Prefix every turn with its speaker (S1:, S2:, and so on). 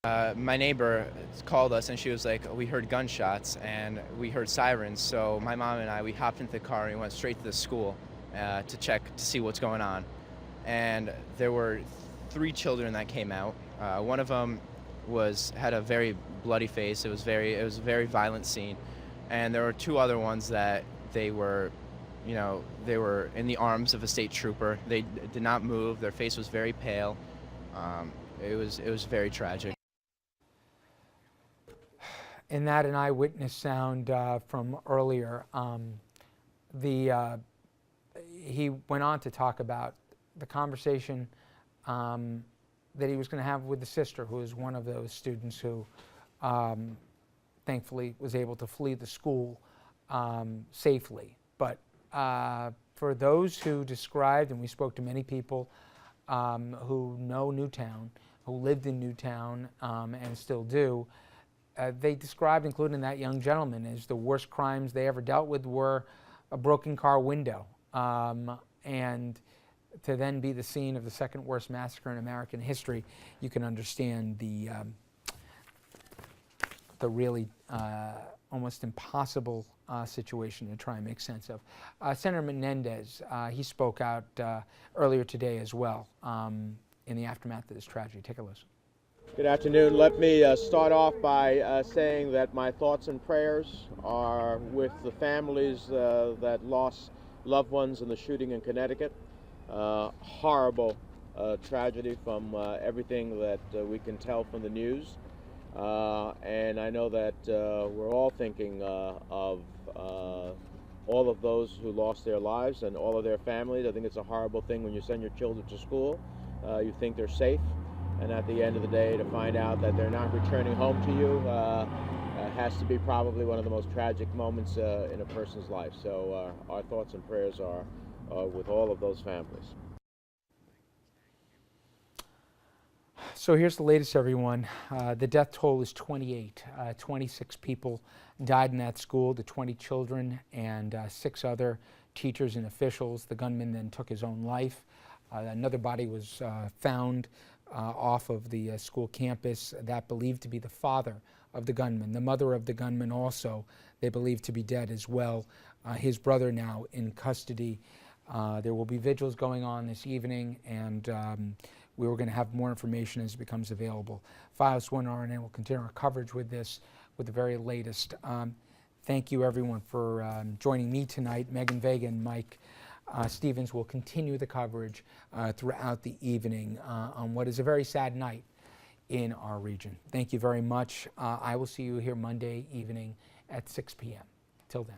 S1: My neighbor called us and she was like, we heard gunshots and we heard sirens. So my mom and I, we hopped into the car and we went straight to the school to check to see what's going on. And there were three children that came out. One of them had a very bloody face. It was a very violent scene. And there were two other ones that they were in the arms of a state trooper. They did not move. Their face was very pale. It was very tragic.
S2: And that an eyewitness sound from earlier. He went on to talk about the conversation that he was going to have with the sister, who is one of those students who thankfully was able to flee the school safely. But for those who described, and we spoke to many people who know Newtown, who lived in Newtown and still do, they described, including that young gentleman, as the worst crimes they ever dealt with were a broken car window. And to then be the scene of the second worst massacre in American history, you can understand the really almost impossible situation to try and make sense of. Senator Menendez, he spoke out earlier today as well in the aftermath of this tragedy. Take a listen.
S3: Good afternoon. Let me start off by saying that my thoughts and prayers are with the families that lost loved ones in the shooting in Connecticut. Horrible tragedy from everything that we can tell from the news. And I know that we're all thinking of all of those who lost their lives and all of their families. I think it's a horrible thing when you send your children to school. You think they're safe. And at the end of the day, to find out that they're not returning home to you has to be probably one of the most tragic moments in a person's life. So our thoughts and prayers are with all of those families.
S2: So here's the latest, everyone. The death toll is 28. 26 people died in that school, the 20 children and 6 other teachers and officials. The gunman then took his own life. Another body was found off of the school campus, that believed to be the father of the gunman. The mother of the gunman also, they believe to be dead as well. His brother now in custody. There will be vigils going on this evening, and we were going to have more information as it becomes available. Files 1 RNA will continue our coverage with this, with the very latest. Thank you everyone for joining me tonight. Megan Vega and Mike Stevens will continue the coverage throughout the evening on what is a very sad night in our region. Thank you very much. I will see you here Monday evening at 6 p.m. Till then.